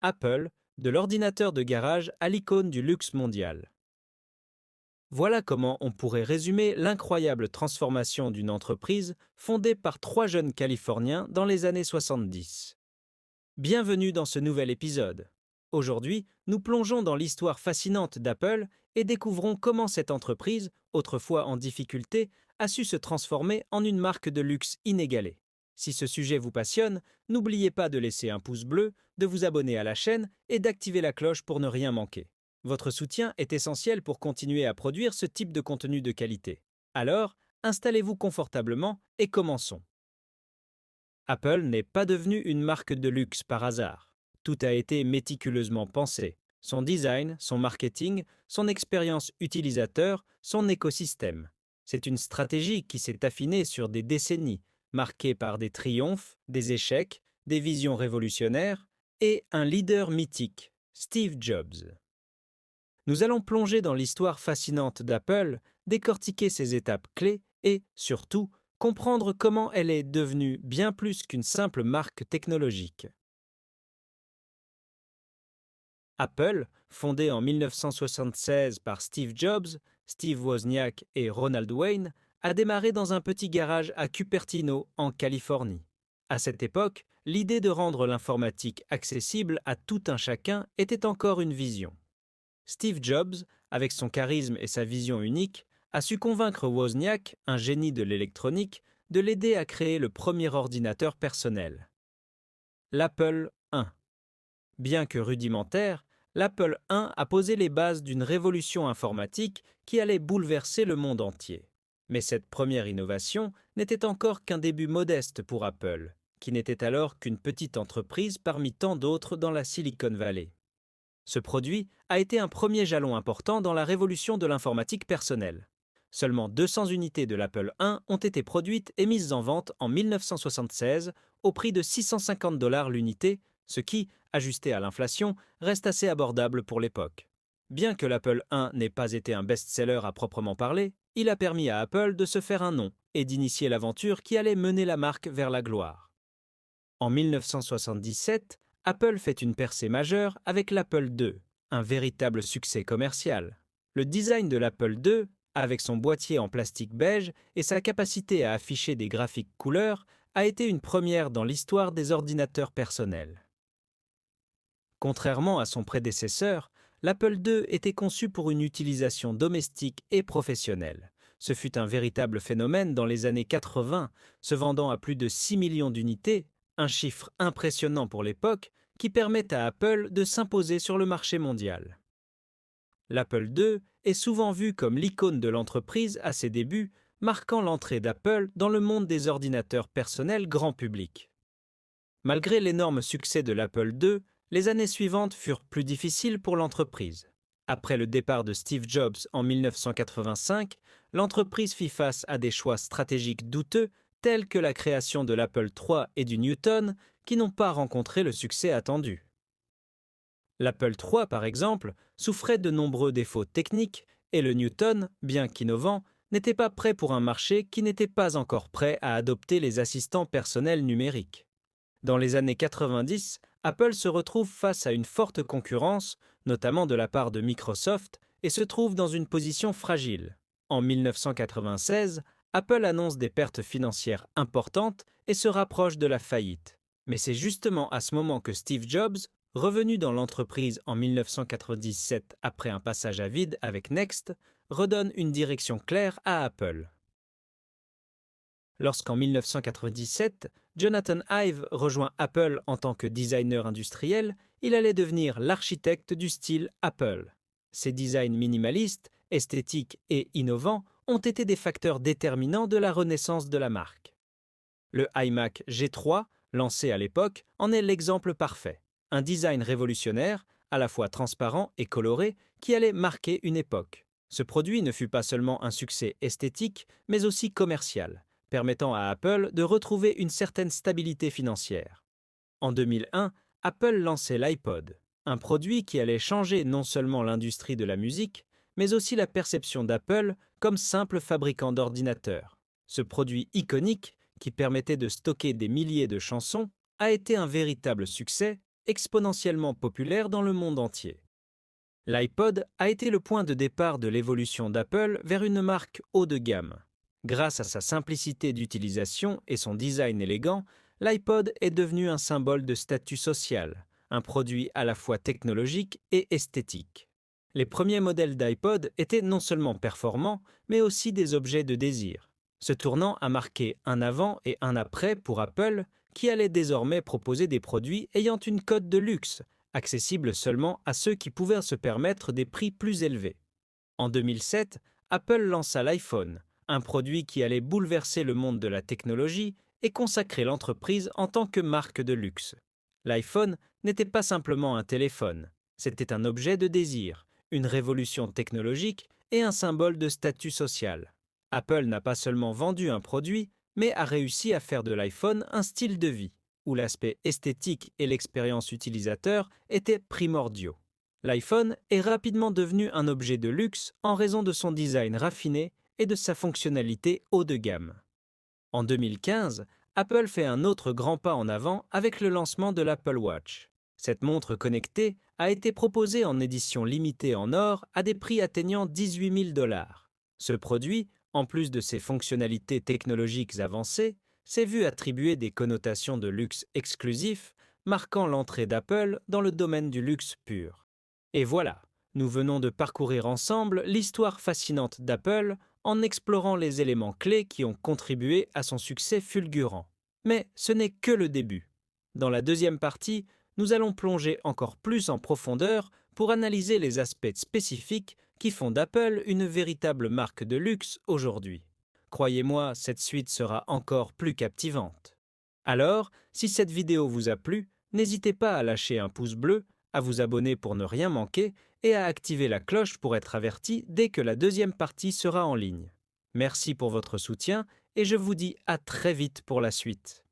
Apple, de l'ordinateur de garage à l'icône du luxe mondial. Voilà comment on pourrait résumer l'incroyable transformation d'une entreprise fondée par trois jeunes Californiens dans les années 70. Bienvenue dans ce nouvel épisode. Aujourd'hui, nous plongeons dans l'histoire fascinante d'Apple et découvrons comment cette entreprise, autrefois en difficulté, a su se transformer en une marque de luxe inégalée. Si ce sujet vous passionne, n'oubliez pas de laisser un pouce bleu, de vous abonner à la chaîne et d'activer la cloche pour ne rien manquer. Votre soutien est essentiel pour continuer à produire ce type de contenu de qualité. Alors, installez-vous confortablement et commençons. Apple n'est pas devenu une marque de luxe par hasard. Tout a été méticuleusement pensé. Son design, son marketing, son expérience utilisateur, son écosystème. C'est une stratégie qui s'est affinée sur des décennies, marquée par des triomphes, des échecs, des visions révolutionnaires et un leader mythique, Steve Jobs. Nous allons plonger dans l'histoire fascinante d'Apple, décortiquer ses étapes clés et, surtout, comprendre comment elle est devenue bien plus qu'une simple marque technologique. Apple, fondée en 1976 par Steve Jobs, Steve Wozniak et Ronald Wayne, a démarré dans un petit garage à Cupertino, en Californie. À cette époque, l'idée de rendre l'informatique accessible à tout un chacun était encore une vision. Steve Jobs, avec son charisme et sa vision unique, a su convaincre Wozniak, un génie de l'électronique, de l'aider à créer le premier ordinateur personnel. L'Apple I. Bien que rudimentaire, l'Apple I a posé les bases d'une révolution informatique qui allait bouleverser le monde entier. Mais cette première innovation n'était encore qu'un début modeste pour Apple, qui n'était alors qu'une petite entreprise parmi tant d'autres dans la Silicon Valley. Ce produit a été un premier jalon important dans la révolution de l'informatique personnelle. Seulement 200 unités de l'Apple I ont été produites et mises en vente en 1976 au prix de 650 $ l'unité, ce qui, ajusté à l'inflation, reste assez abordable pour l'époque. Bien que l'Apple I n'ait pas été un best-seller à proprement parler, il a permis à Apple de se faire un nom et d'initier l'aventure qui allait mener la marque vers la gloire. En 1977, Apple fait une percée majeure avec l'Apple II, un véritable succès commercial. Le design de l'Apple II, avec son boîtier en plastique beige et sa capacité à afficher des graphiques couleurs, a été une première dans l'histoire des ordinateurs personnels. Contrairement à son prédécesseur, l'Apple II était conçu pour une utilisation domestique et professionnelle. Ce fut un véritable phénomène dans les années 80, se vendant à plus de 6 millions d'unités, un chiffre impressionnant pour l'époque qui permet à Apple de s'imposer sur le marché mondial. L'Apple II est souvent vu comme l'icône de l'entreprise à ses débuts, marquant l'entrée d'Apple dans le monde des ordinateurs personnels grand public. Malgré l'énorme succès de l'Apple II, les années suivantes furent plus difficiles pour l'entreprise. Après le départ de Steve Jobs en 1985, l'entreprise fit face à des choix stratégiques douteux tels que la création de l'Apple III et du Newton qui n'ont pas rencontré le succès attendu. L'Apple III, par exemple, souffrait de nombreux défauts techniques et le Newton, bien qu'innovant, n'était pas prêt pour un marché qui n'était pas encore prêt à adopter les assistants personnels numériques. Dans les années 90, Apple se retrouve face à une forte concurrence, notamment de la part de Microsoft, et se trouve dans une position fragile. En 1996, Apple annonce des pertes financières importantes et se rapproche de la faillite. Mais c'est justement à ce moment que Steve Jobs, revenu dans l'entreprise en 1997 après un passage à vide avec Next, redonne une direction claire à Apple. Lorsqu'en 1997, Jonathan Ive rejoint Apple en tant que designer industriel, il allait devenir l'architecte du style Apple. Ses designs minimalistes, esthétiques et innovants ont été des facteurs déterminants de la renaissance de la marque. Le iMac G3, lancé à l'époque, en est l'exemple parfait. Un design révolutionnaire, à la fois transparent et coloré, qui allait marquer une époque. Ce produit ne fut pas seulement un succès esthétique, mais aussi commercial, permettant à Apple de retrouver une certaine stabilité financière. En 2001, Apple lançait l'iPod, un produit qui allait changer non seulement l'industrie de la musique, mais aussi la perception d'Apple comme simple fabricant d'ordinateurs. Ce produit iconique, qui permettait de stocker des milliers de chansons, a été un véritable succès exponentiellement populaire dans le monde entier. L'iPod a été le point de départ de l'évolution d'Apple vers une marque haut de gamme. Grâce à sa simplicité d'utilisation et son design élégant, l'iPod est devenu un symbole de statut social, un produit à la fois technologique et esthétique. Les premiers modèles d'iPod étaient non seulement performants, mais aussi des objets de désir. Ce tournant a marqué un avant et un après pour Apple, qui allait désormais proposer des produits ayant une cote de luxe, accessible seulement à ceux qui pouvaient se permettre des prix plus élevés. En 2007, Apple lança l'iPhone, un produit qui allait bouleverser le monde de la technologie et consacrer l'entreprise en tant que marque de luxe. L'iPhone n'était pas simplement un téléphone, c'était un objet de désir, une révolution technologique et un symbole de statut social. Apple n'a pas seulement vendu un produit, mais a réussi à faire de l'iPhone un style de vie, où l'aspect esthétique et l'expérience utilisateur étaient primordiaux. L'iPhone est rapidement devenu un objet de luxe en raison de son design raffiné et de sa fonctionnalité haut de gamme. En 2015, Apple fait un autre grand pas en avant avec le lancement de l'Apple Watch. Cette montre connectée a été proposée en édition limitée en or à des prix atteignant 18 000 $. Ce produit, en plus de ses fonctionnalités technologiques avancées, s'est vu attribuer des connotations de luxe exclusif, marquant l'entrée d'Apple dans le domaine du luxe pur. Et voilà, nous venons de parcourir ensemble l'histoire fascinante d'Apple en explorant les éléments clés qui ont contribué à son succès fulgurant. Mais ce n'est que le début. Dans la deuxième partie, nous allons plonger encore plus en profondeur pour analyser les aspects spécifiques qui font d'Apple une véritable marque de luxe aujourd'hui. Croyez-moi, cette suite sera encore plus captivante. Alors, si cette vidéo vous a plu, n'hésitez pas à lâcher un pouce bleu, à vous abonner pour ne rien manquer et à activer la cloche pour être averti dès que la deuxième partie sera en ligne. Merci pour votre soutien et je vous dis à très vite pour la suite.